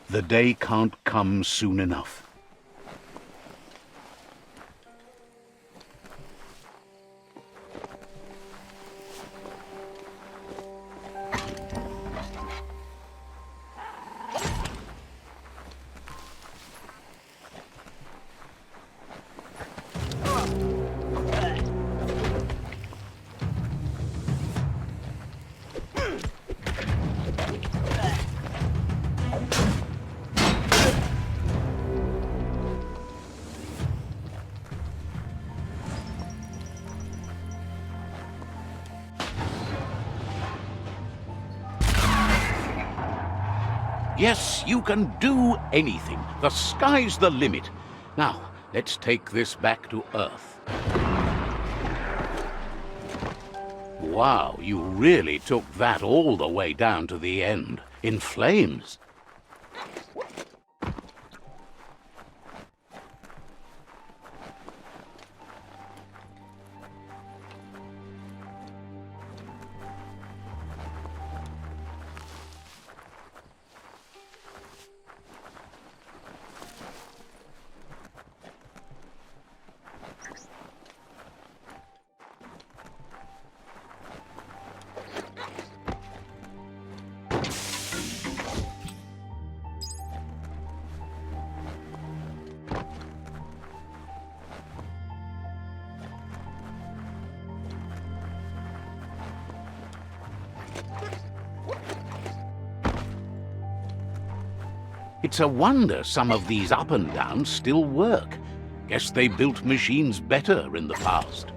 The day can't come soon enough. Yes, you can do anything. The sky's the limit. Now, let's take this back to Earth. Wow, you really took that all the way down to the end, in flames. It's a wonder some of these up and downs still work. Guess they built machines better in the past.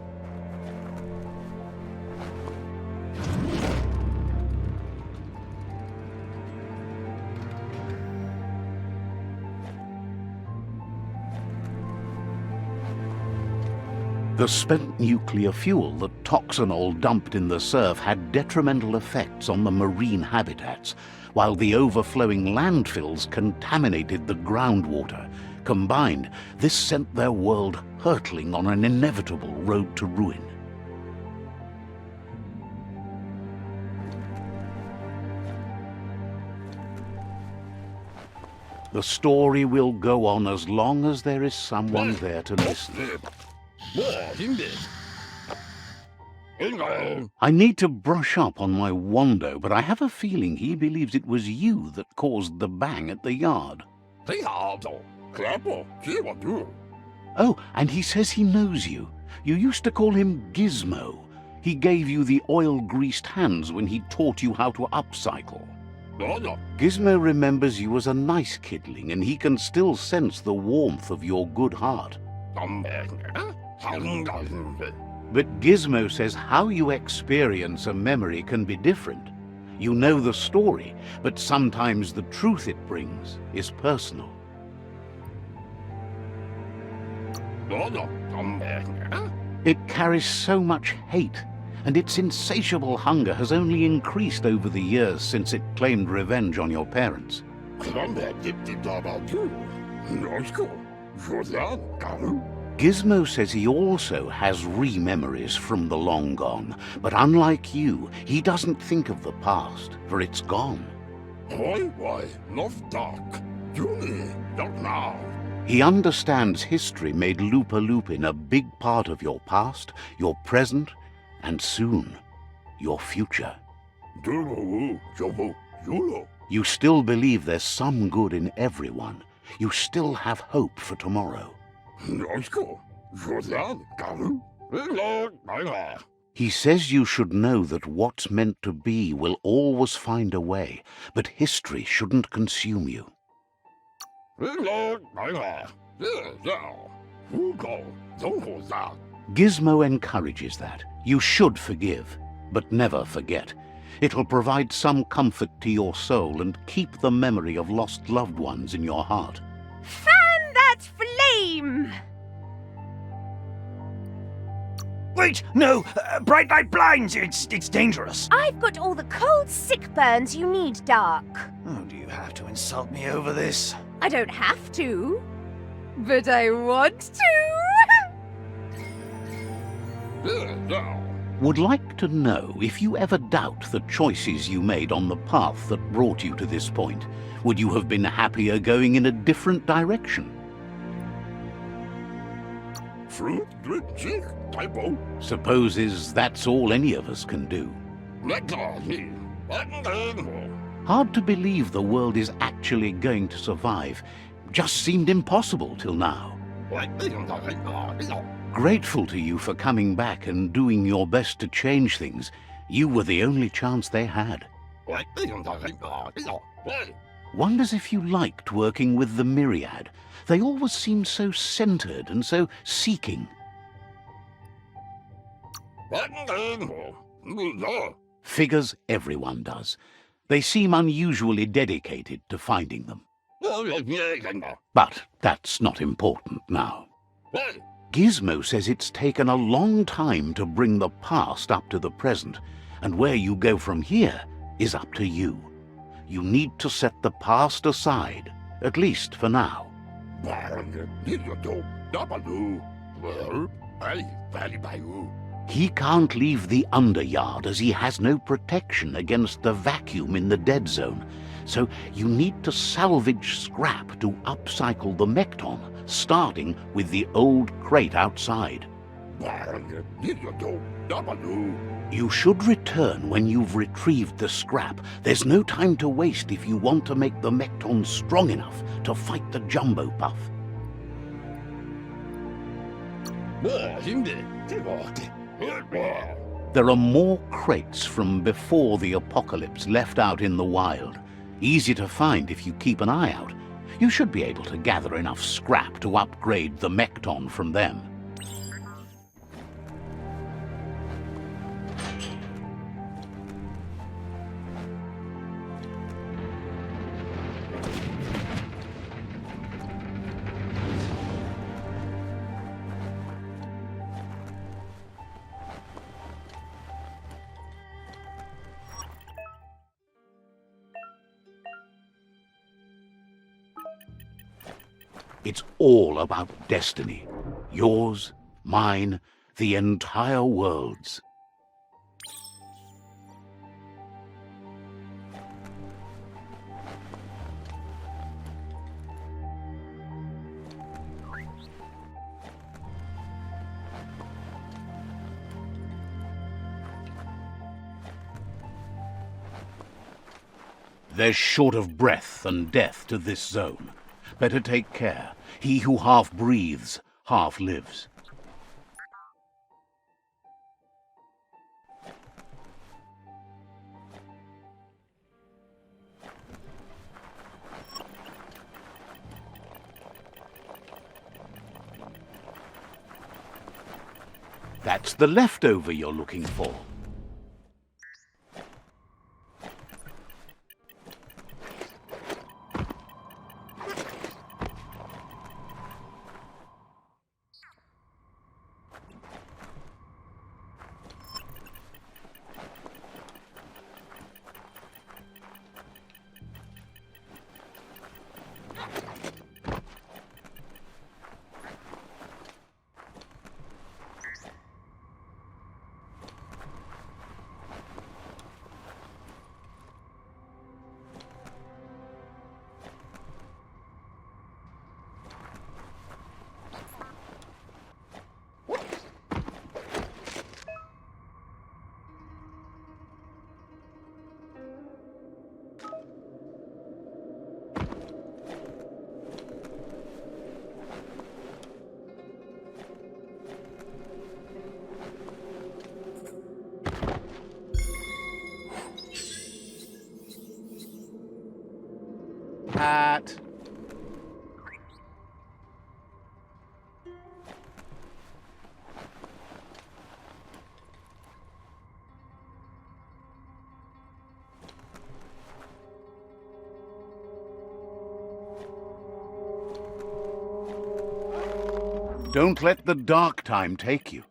The spent nuclear fuel that toxanol dumped in the surf had detrimental effects on the marine habitats, while the overflowing landfills contaminated the groundwater. Combined, this sent their world hurtling on an inevitable road to ruin. The story will go on as long as there is someone there to listen. I need to brush up on my Wando, but I have a feeling he believes it was you that caused the bang at the yard. Oh, and he says he knows you. You used to call him Gizmo. He gave you the oil-greased hands when he taught you how to upcycle. Gizmo remembers you as a nice kidling, and he can still sense the warmth of your good heart. But Gizmo says how you experience a memory can be different. You know the story, but sometimes the truth it brings is personal. It carries so much hate, and its insatiable hunger has only increased over the years since it claimed revenge on your parents. Gizmo says he also has re-memories from the long gone, but unlike you, he doesn't think of the past, for it's gone. He understands history made Lupa Lupin a big part of your past, your present, and soon, your future. You still believe there's some good in everyone. You still have hope for tomorrow. He says you should know that what's meant to be will always find a way, but history shouldn't consume you. Gizmo encourages that. You should forgive, but never forget. It'll provide some comfort to your soul and keep the memory of lost loved ones in your heart. Fan that flame! Wait, no! Bright light blinds! It's dangerous! I've got all the cold sick burns you need, Dark. Oh, do you have to insult me over this? I don't have to, but I want to. Would like to know if you ever doubt the choices you made on the path that brought you to this point. Would you have been happier going in a different direction? Fruit, drink, typo. Supposes that's all any of us can do. Hard to believe the world is actually going to survive. Just seemed impossible till now. Grateful to you for coming back and doing your best to change things. You were the only chance they had. Wonders if you liked working with the Myriad. They always seemed so centered and so seeking. Figures everyone does. They seem unusually dedicated to finding them. But that's not important now. Gizmo says it's taken a long time to bring the past up to the present, and where you go from here is up to you. You need to set the past aside, at least for now. He can't leave the Underyard as he has no protection against the vacuum in the dead zone, so you need to salvage scrap to upcycle the Mekton, starting with the old crate outside. You should return when you've retrieved the scrap. There's no time to waste if you want to make the Mekton strong enough to fight the Jumbo Puff. There are more crates from before the apocalypse left out in the wild. Easy to find if you keep an eye out. You should be able to gather enough scrap to upgrade the Mekton from them. It's all about destiny. Yours, mine, the entire world's. There's short of breath and death to this zone. Better take care. He who half breathes, half lives. That's the leftover you're looking for. Pat. Don't let the dark time take you.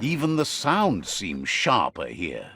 Even the sound seems sharper here.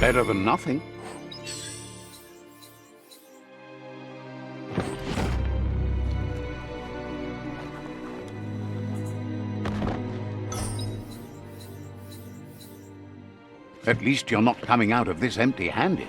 Better than nothing. At least you're not coming out of this empty-handed.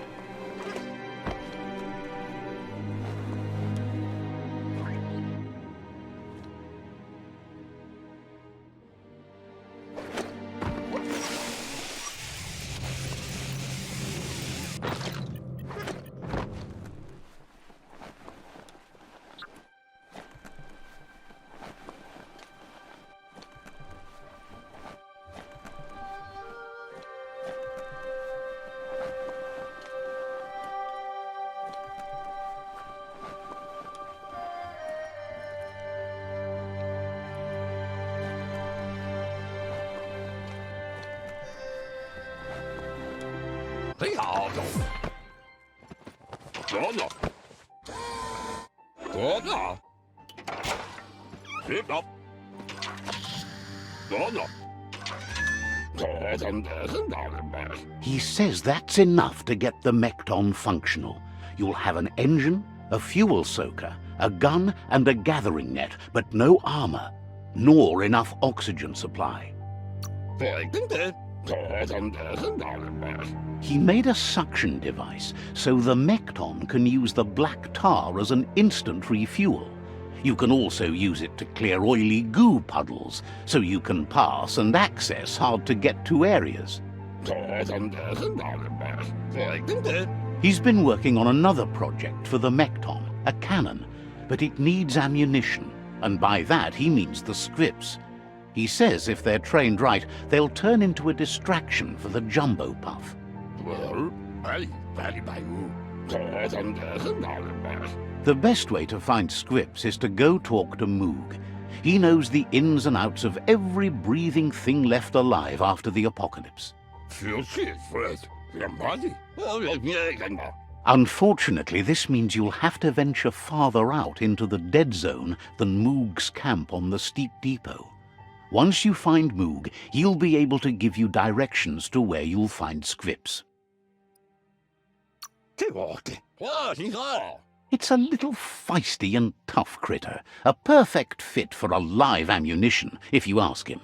He says that's enough to get the Mekton functional. You'll have an engine, a fuel soaker, a gun and a gathering net, but no armor, nor enough oxygen supply. He made a suction device so the Mekton can use the black tar as an instant refuel. You can also use it to clear oily goo puddles, so you can pass and access hard-to-get-to areas. He's been working on another project for the Mekton, a cannon, but it needs ammunition, and by that he means the scripts. He says if they're trained right, they'll turn into a distraction for the jumbo puff. The best way to find scripts is to go talk to Moog. He knows the ins and outs of every breathing thing left alive after the apocalypse. Unfortunately, this means you'll have to venture farther out into the dead zone than Moog's camp on the steep depot. Once you find Moog, he'll be able to give you directions to where you'll find scripts. It's a little feisty and tough critter, a perfect fit for a live ammunition, if you ask him.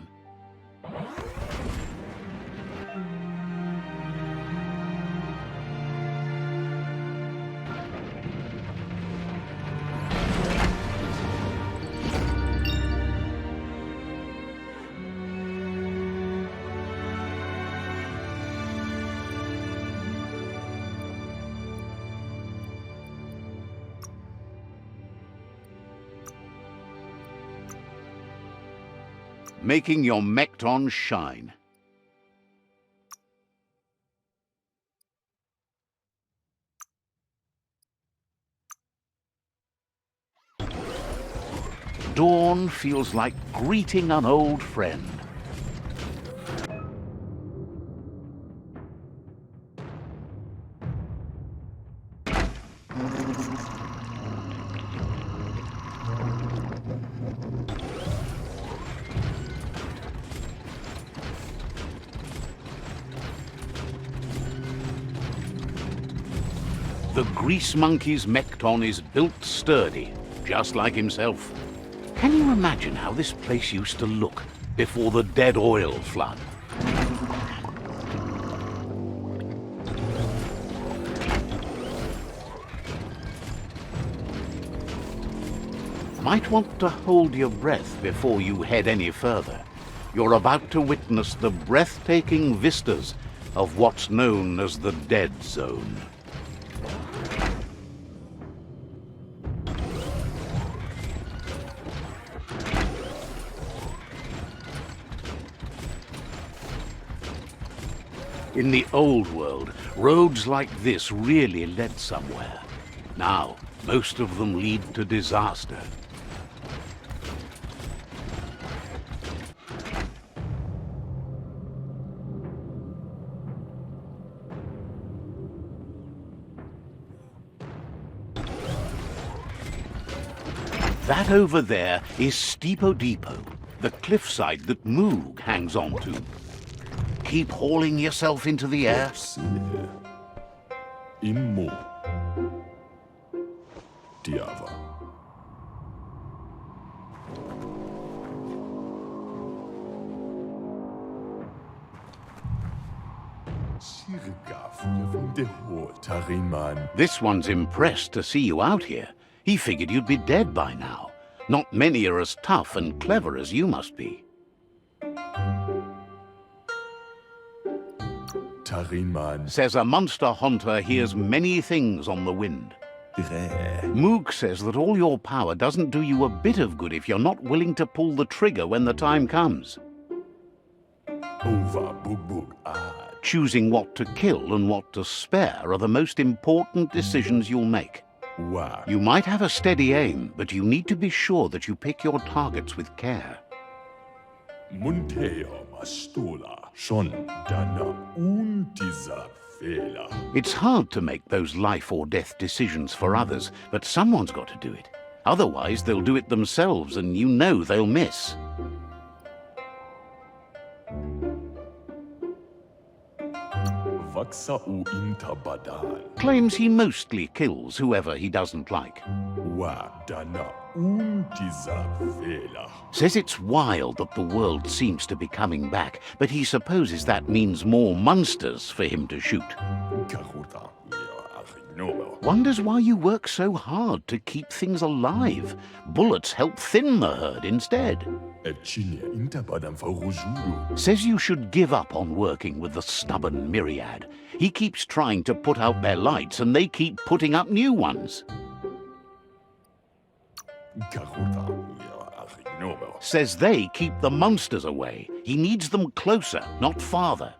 Making your Mekton shine. Dawn feels like greeting an old friend. The Grease Monkey's Mekton is built sturdy, just like himself. Can you imagine how this place used to look before the dead oil flood? Might want to hold your breath before you head any further. You're about to witness the breathtaking vistas of what's known as the Dead Zone. In the old world, roads like this really led somewhere. Now, most of them lead to disaster. That over there is Steepo Depot, the cliffside that Moog hangs on to. Keep hauling yourself into the air. Immo. Diava. This one's impressed to see you out here. He figured you'd be dead by now. Not many are as tough and clever as you must be. Tarinman. Says a monster hunter hears many things on the wind. Moog says that all your power doesn't do you a bit of good if you're not willing to pull the trigger when the time comes. Over bug ah. Choosing what to kill and what to spare are the most important decisions you'll make. Wow. You might have a steady aim, but you need to be sure that you pick your targets with care. Munteo Mastola. Schon dana dieser Fehler. It's hard to make those life or death decisions for others, but someone's got to do it. Otherwise, they'll do it themselves, and you know they'll miss. Vaxa u intabadal. Claims he mostly kills whoever he doesn't like. Wa dana dieser Fehler. Says it's wild that the world seems to be coming back, but he supposes that means more monsters for him to shoot. Karuta. No. Wonders why you work so hard to keep things alive. Bullets help thin the herd instead. Says you should give up on working with the stubborn myriad. He keeps trying to put out their lights and they keep putting up new ones. Says they keep the monsters away. He needs them closer, not farther.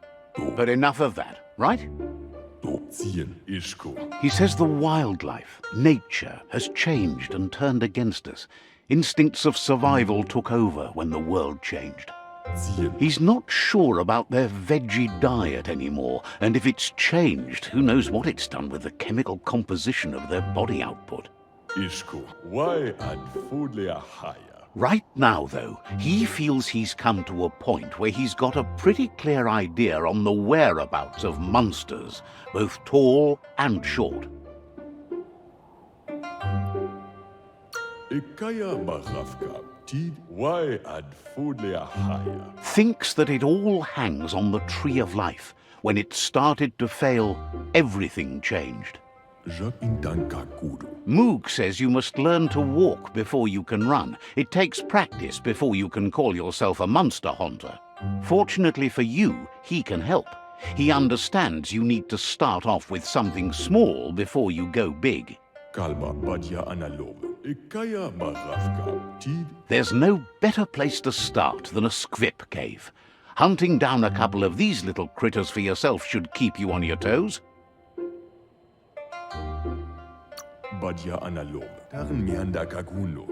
But enough of that, right? He says the wildlife, nature, has changed and turned against us. Instincts of survival took over when the world changed. He's not sure about their veggie diet anymore, and if it's changed, who knows what it's done with the chemical composition of their body output. Why add food higher? Right now, though, he feels he's come to a point where he's got a pretty clear idea on the whereabouts of monsters, both tall and short. Why add food higher? Thinks that it all hangs on the tree of life. When it started to fail, everything changed. Moog says you must learn to walk before you can run. It takes practice before you can call yourself a monster hunter. Fortunately for you, he can help. He understands you need to start off with something small before you go big. There's no better place to start than a squip cave. Hunting down a couple of these little critters for yourself should keep you on your toes.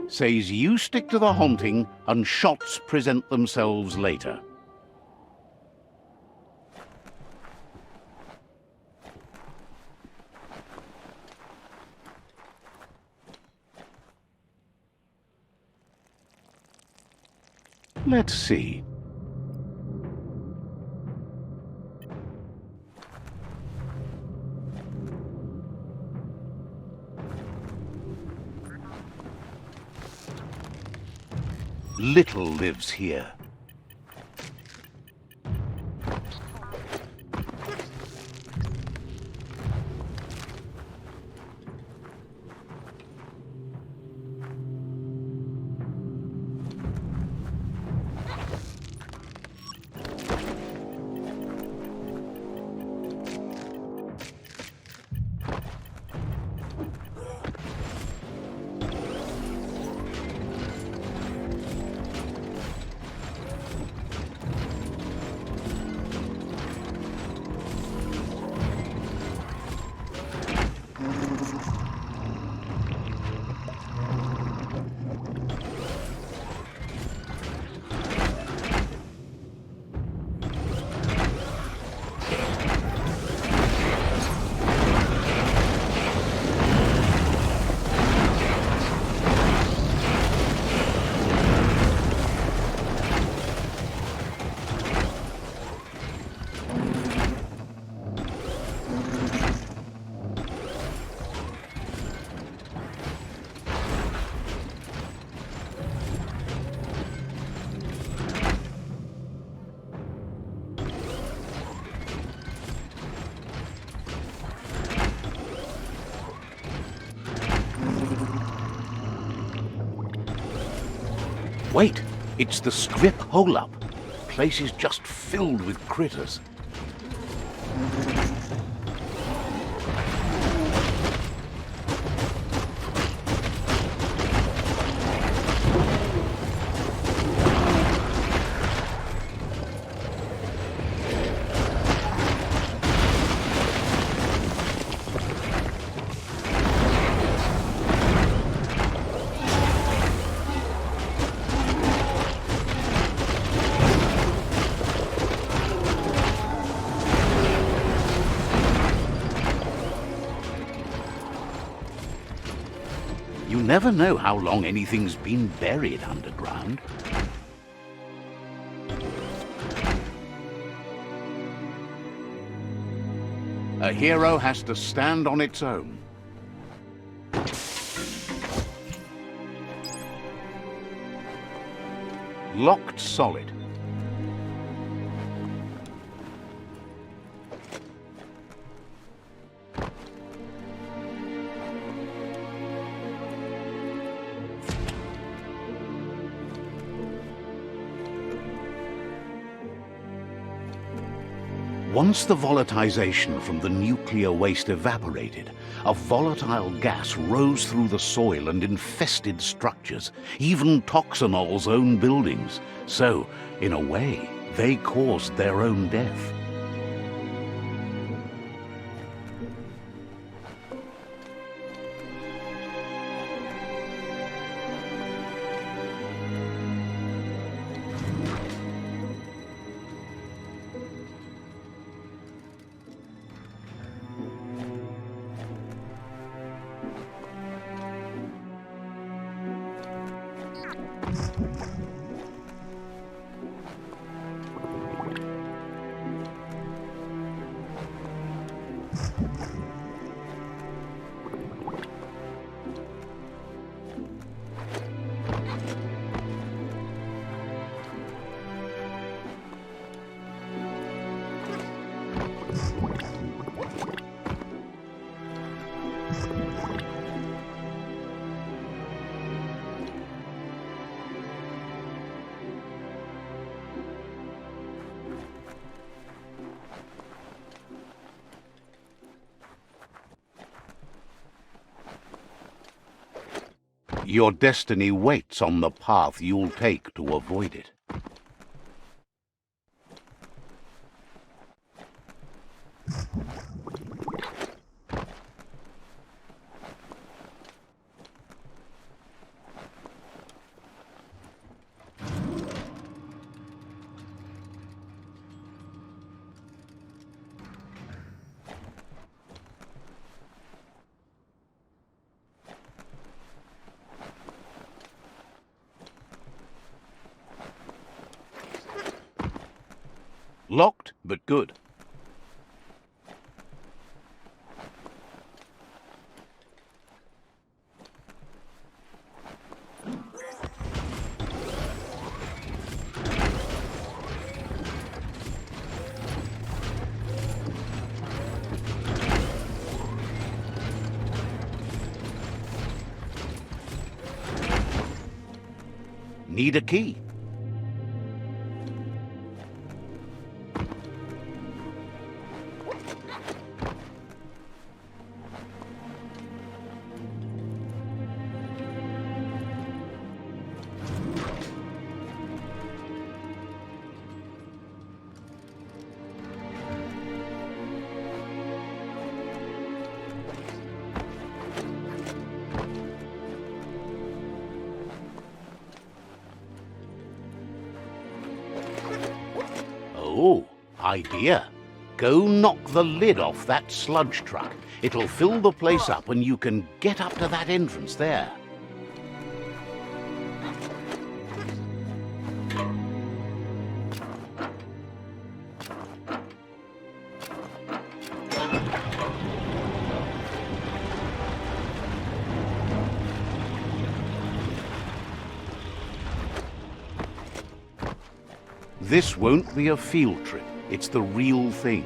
Says you stick to the hunting and shots present themselves later. Let's see. Little lives here. Wait, it's the strip hole-up. Place is just filled with critters. You never know how long anything's been buried underground. A hero has to stand on its own. Locked solid. Once the volatilization from the nuclear waste evaporated, a volatile gas rose through the soil and infested structures, even Toxanol's own buildings. So, in a way, they caused their own death. Your destiny waits on the path you'll take to avoid it. Locked, but good. Need a key. Oh, idea. Go knock the lid off that sludge truck. It'll fill the place up and you can get up to that entrance there. This won't be a field trip. It's the real thing.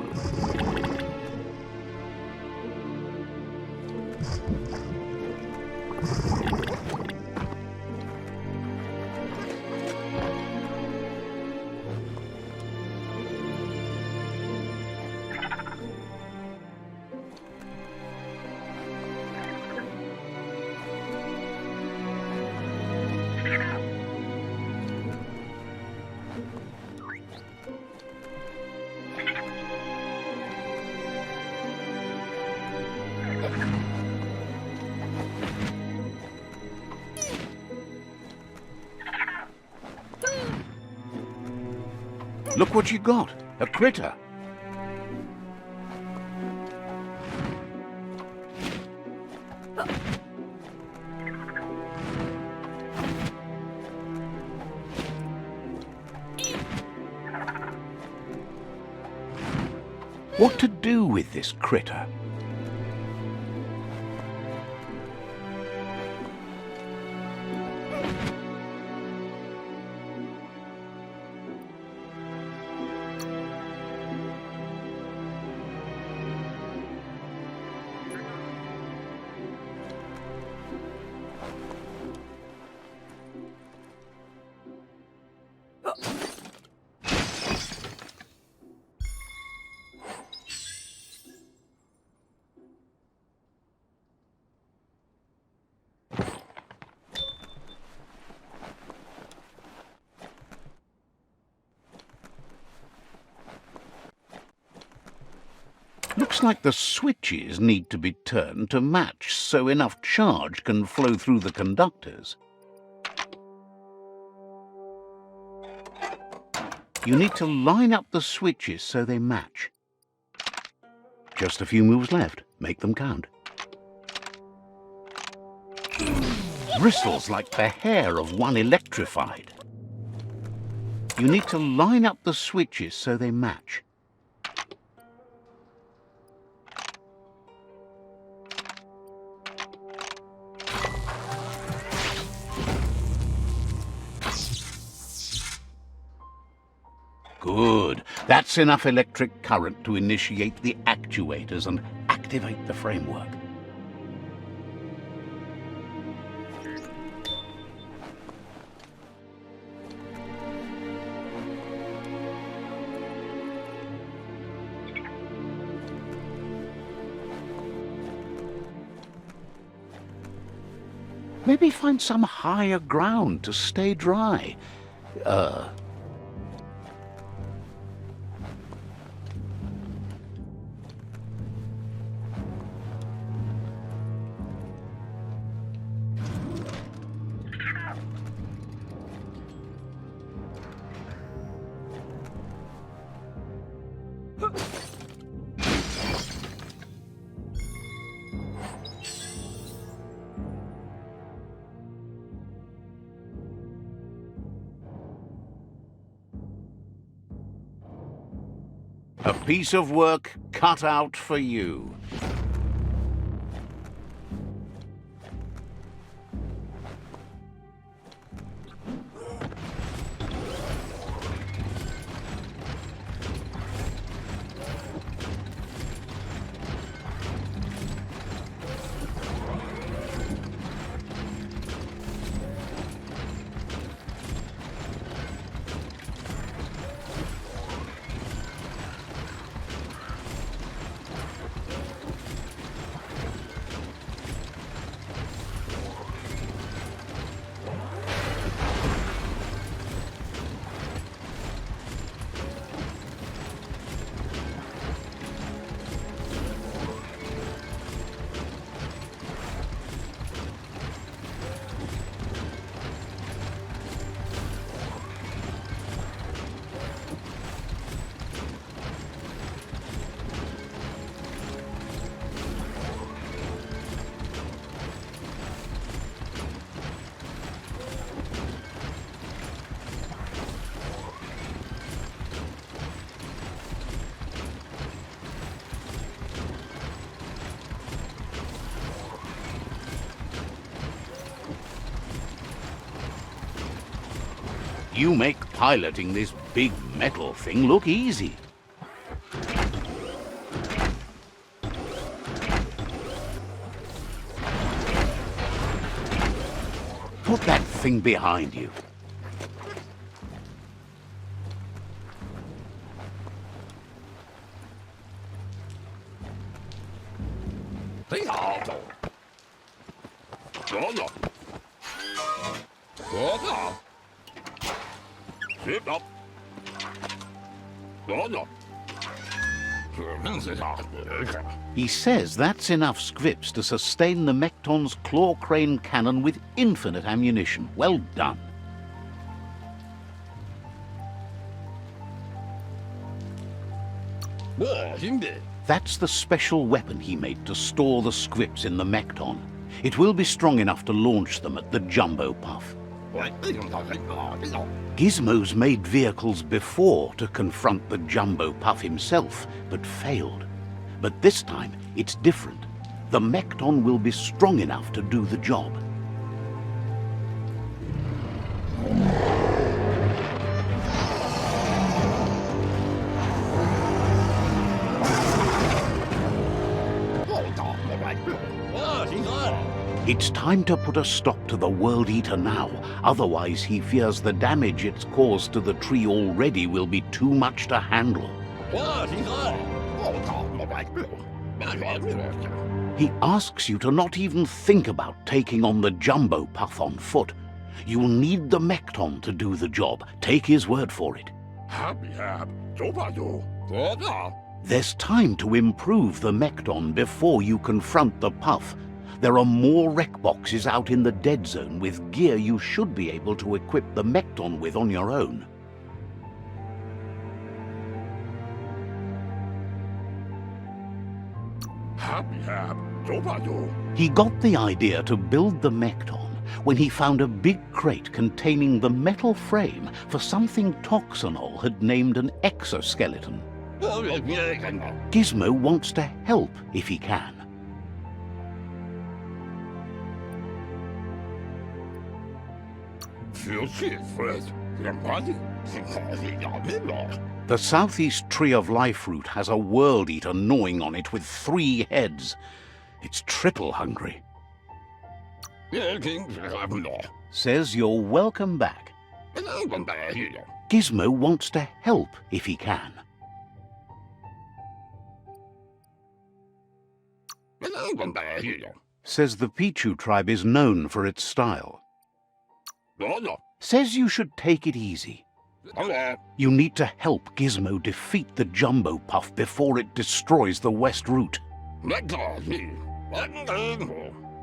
Look what you got. A critter. What to do with this critter? Looks like the switches need to be turned to match so enough charge can flow through the conductors. You need to line up the switches so they match. Just a few moves left. Make them count. Bristles like the hair of one electrified. You need to line up the switches so they match. Good. That's enough electric current to initiate the actuators and activate the framework. Maybe find some higher ground to stay dry. A piece of work cut out for you. You make piloting this big metal thing look easy. Put that thing behind you. He says that's enough scripts to sustain the Mekton's claw crane cannon with infinite ammunition. Well done. That's the special weapon he made to store the scripts in the Mekton. It will be strong enough to launch them at the Jumbo Puff. Gizmo's made vehicles before to confront the Jumbo Puff himself, but failed. But this time, it's different. The Mekton will be strong enough to do the job. It's time to put a stop to the World Eater now, otherwise he fears the damage it's caused to the tree already will be too much to handle. He asks you to not even think about taking on the Jumbo Puff on foot. You'll need the Mekton to do the job, take his word for it. There's time to improve the Mekton before you confront the Puff. There are more wreck boxes out in the dead zone with gear you should be able to equip the Mekton with on your own. He got the idea to build the Mekton when he found a big crate containing the metal frame for something Toxanol had named an exoskeleton. Gizmo wants to help if he can. The southeast tree of life root has a world eater gnawing on it with 3 heads. It's triple hungry. Says you're welcome back. Gizmo wants to help if he can. Says the Pichu tribe is known for its style. Says you should take it easy. You need to help Gizmo defeat the Jumbo Puff before it destroys the West Route.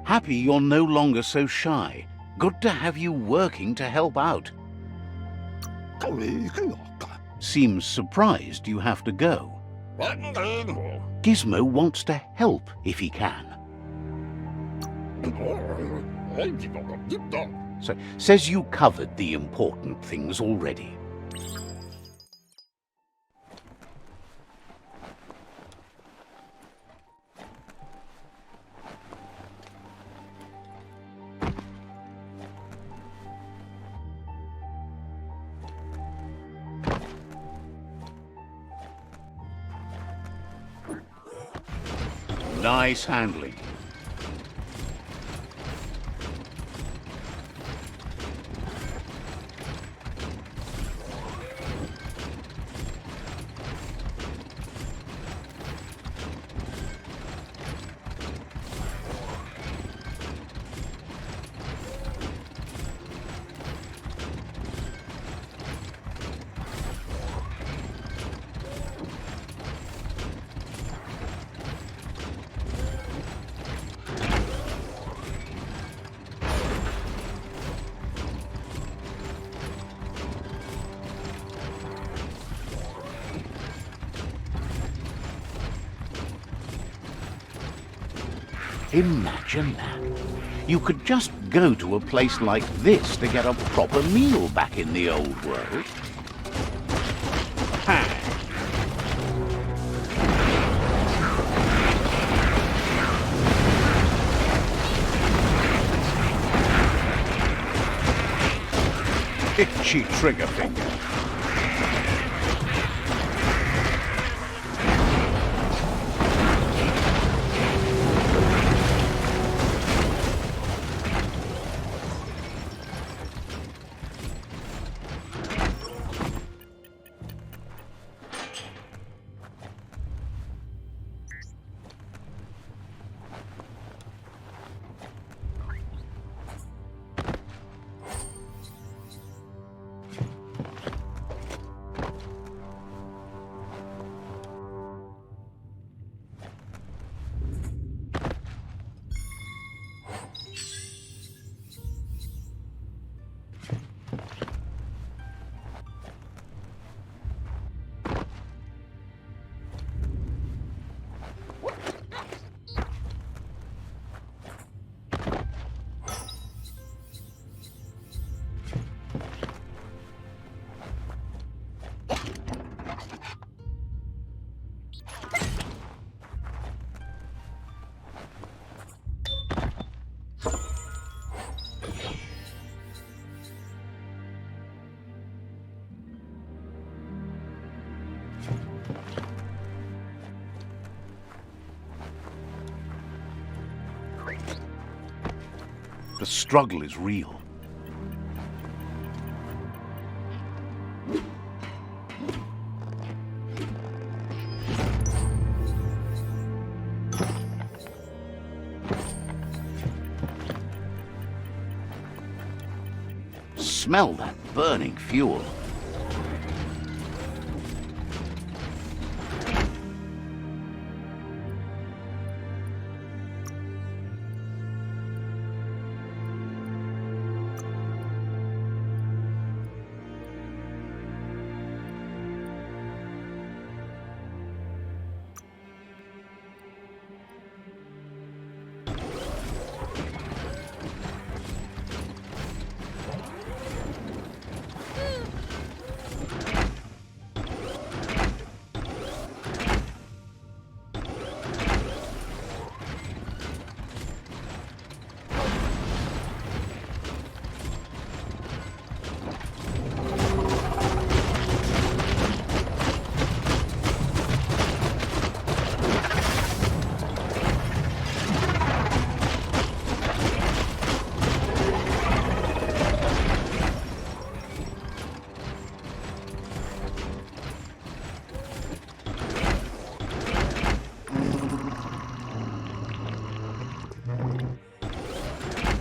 Happy you're no longer so shy. Good to have you working to help out. Seems surprised you have to go. Gizmo wants to help if he can. So, says you covered the important things already. Nice handling. Imagine that. You could just go to a place like this to get a proper meal back in the old world. Ha! Itchy trigger finger. The struggle is real. Smell that burning fuel.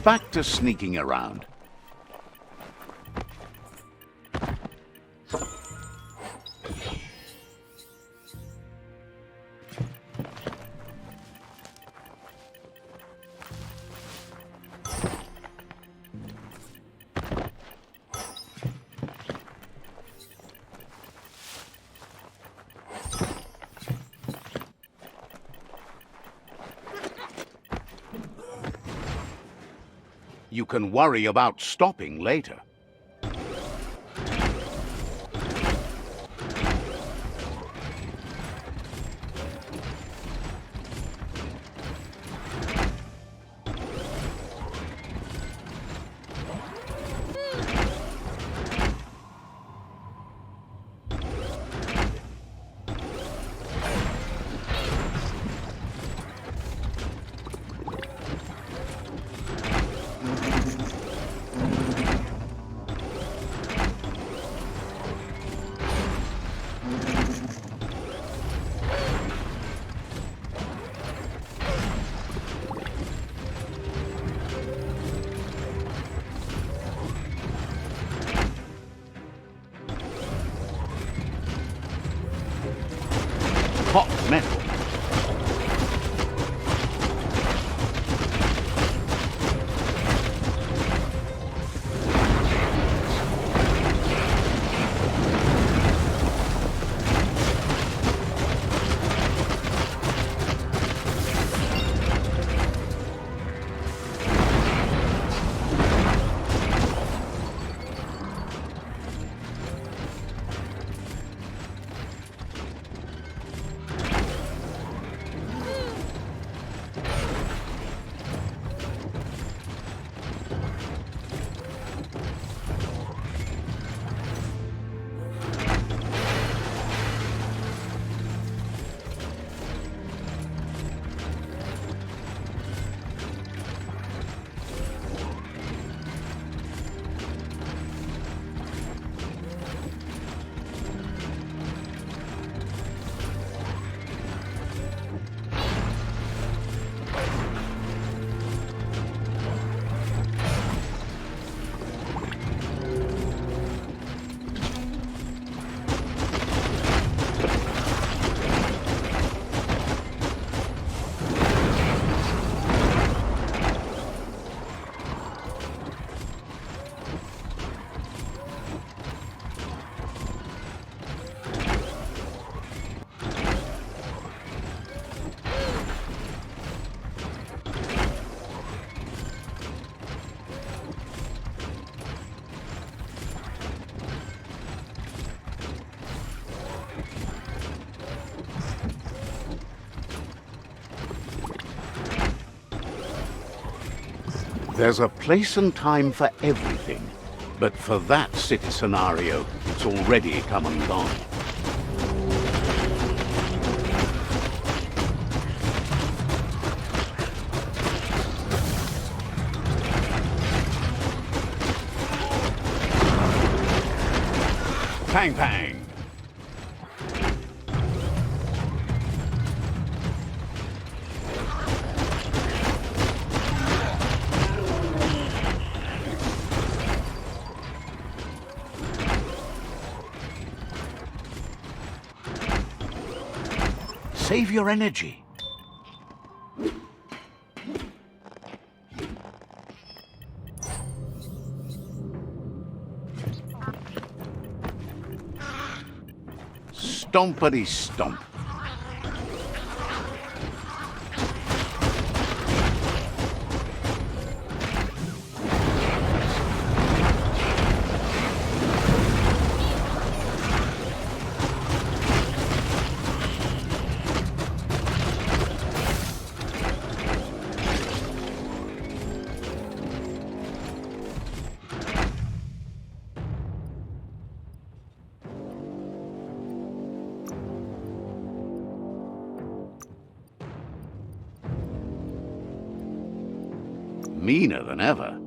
Back to sneaking around. You can worry about stopping later. Hot metal. There's a place and time for everything, but for that city scenario, it's already come and gone. Pang pang! Save your energy. Stompity stomp. Meaner than ever.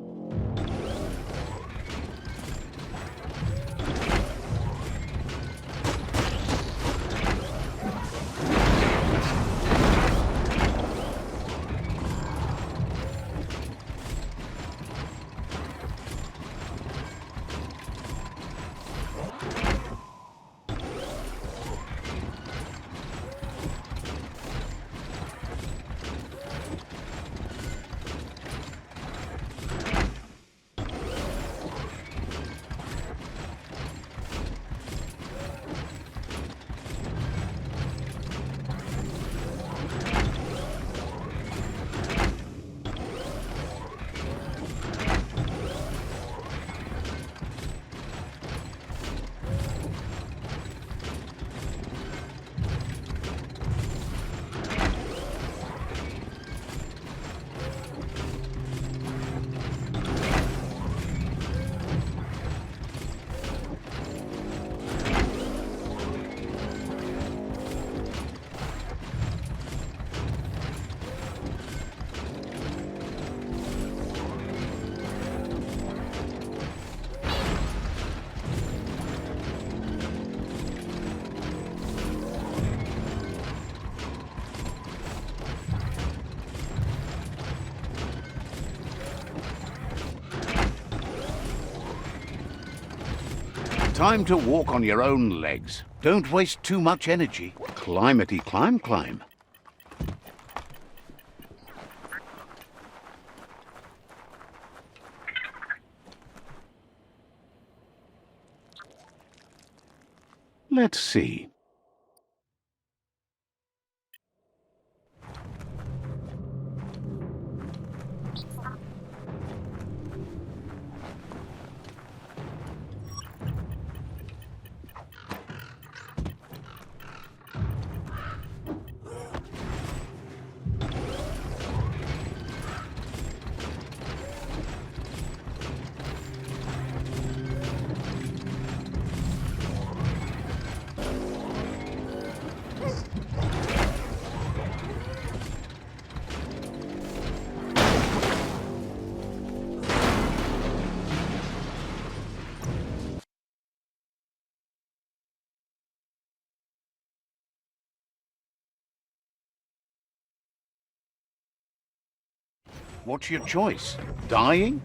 Time to walk on your own legs. Don't waste too much energy. Climbety climb climb. Let's see. What's your choice? Dying?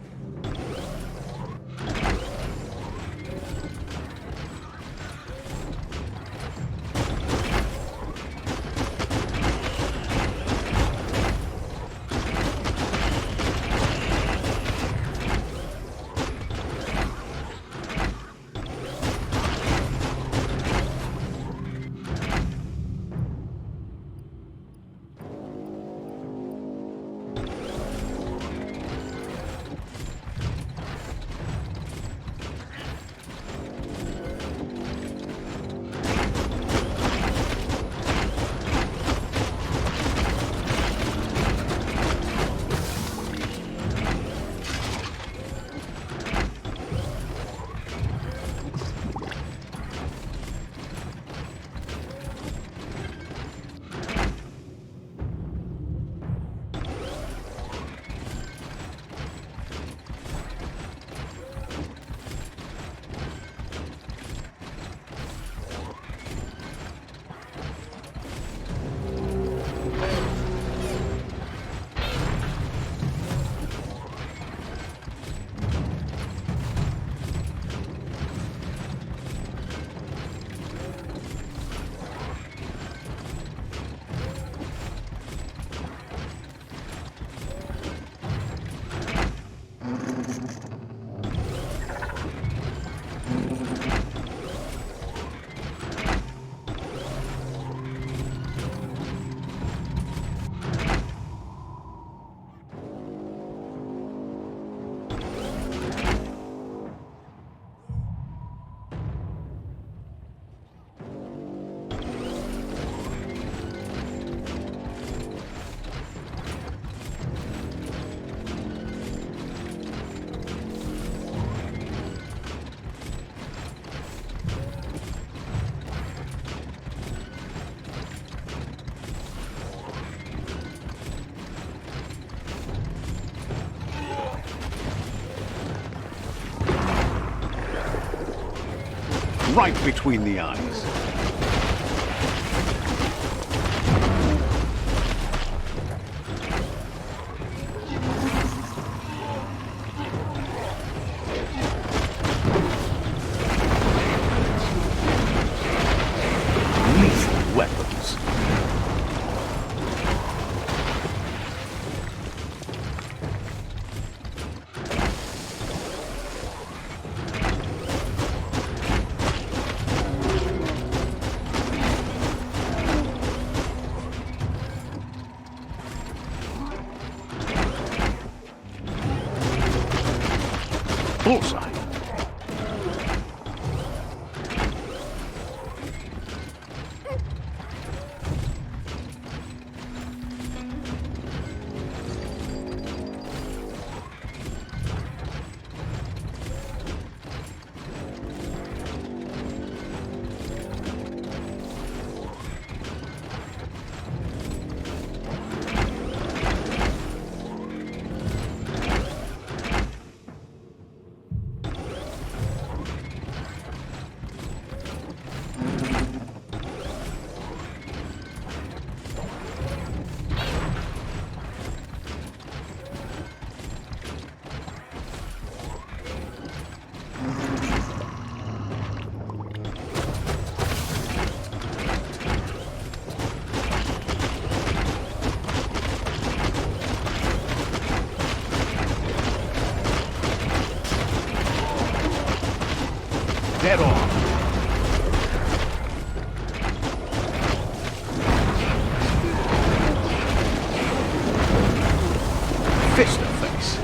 right between the eyes. Lethal weapons. Bullseye. Dead on. Fist of face.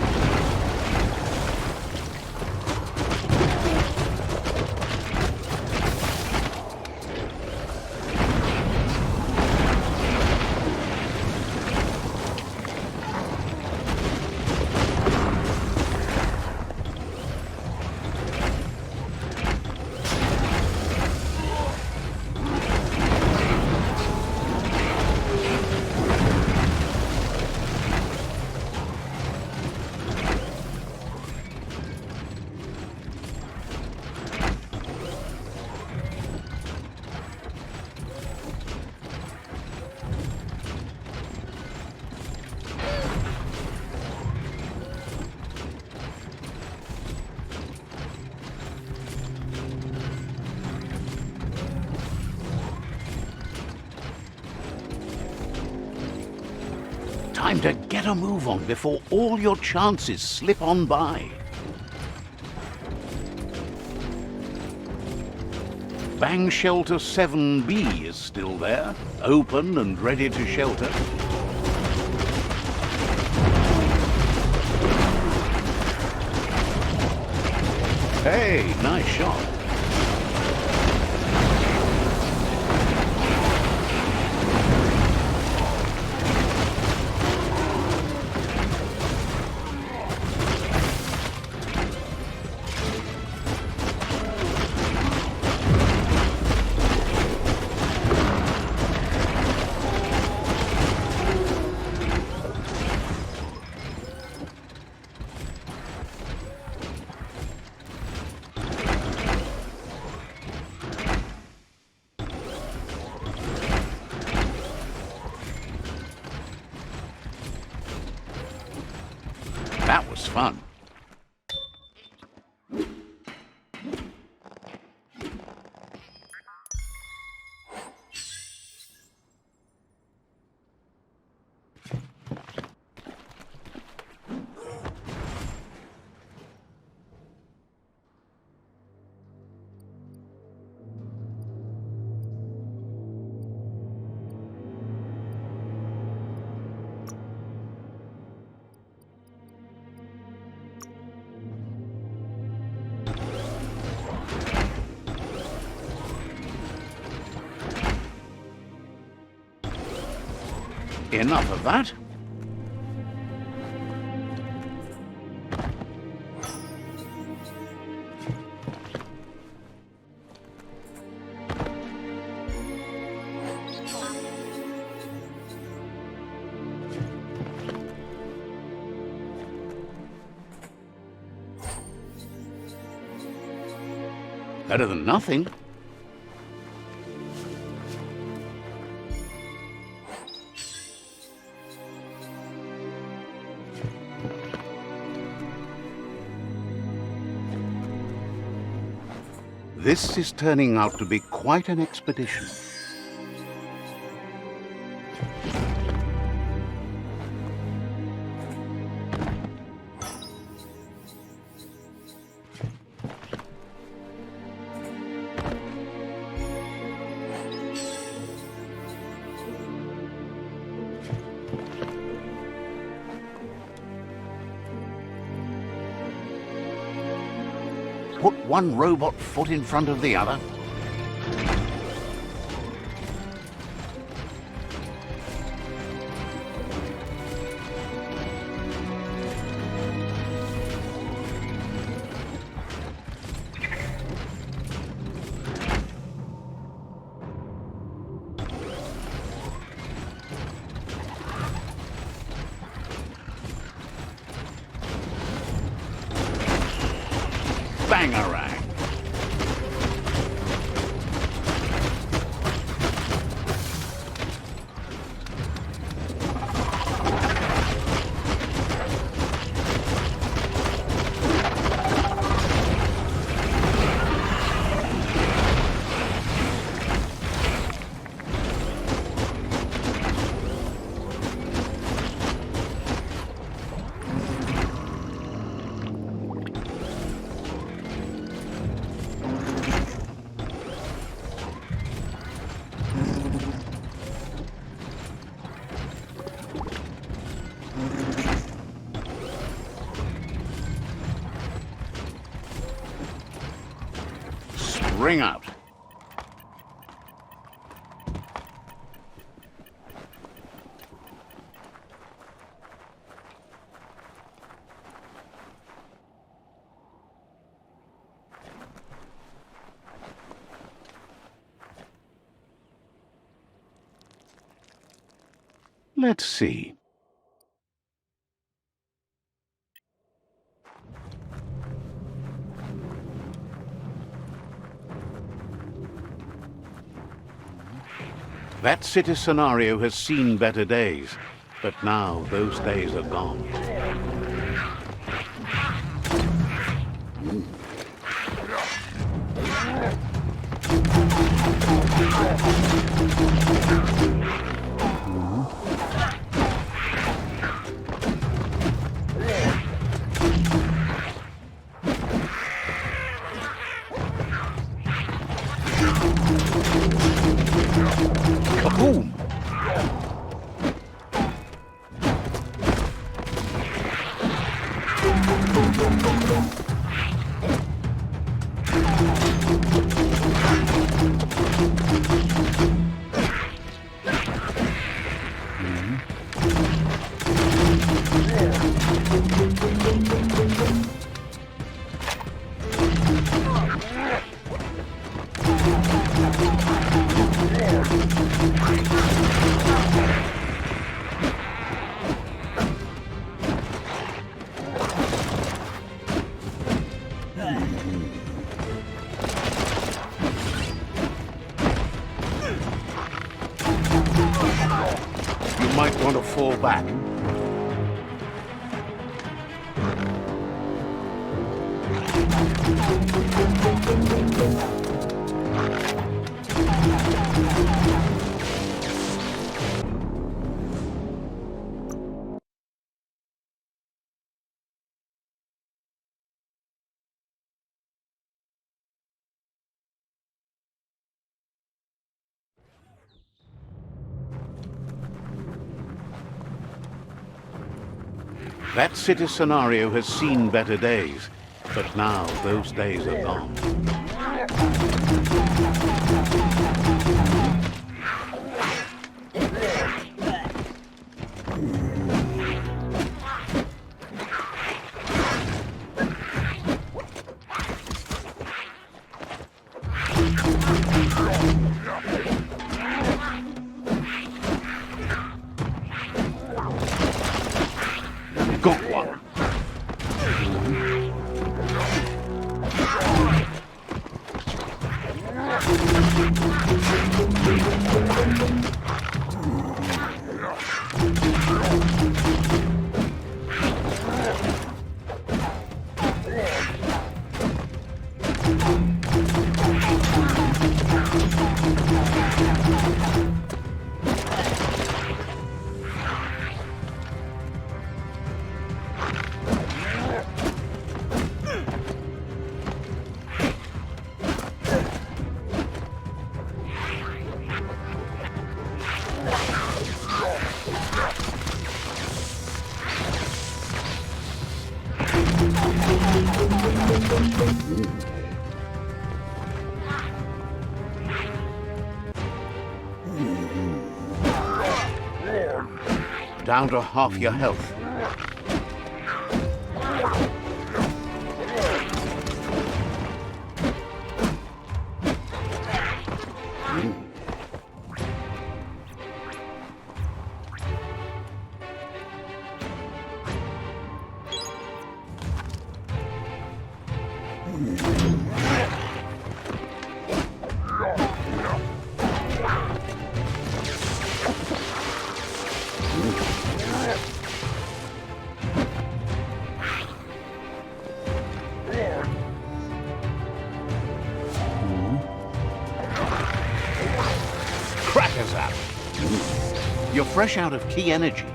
Time to get a move on before all your chances slip on by. Bang Shelter 7B is still there, open and ready to shelter. Hey, nice shot. That was fun. Enough of that. Better than nothing. This is turning out to be quite an expedition. Put one robot foot in front of the other. Bangarang. Spring out. Let's see. That city scenario has seen better days, but now those days are gone. Kaboom! You might want to fall back. That city scenario has seen better days, but now those days are gone. Got one. Down to half your health. Crackers out. You're fresh out of key energy.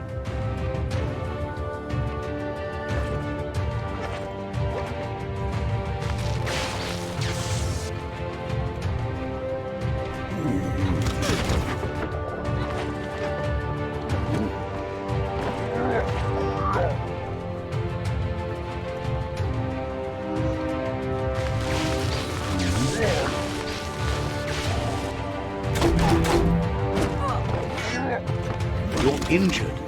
You're injured.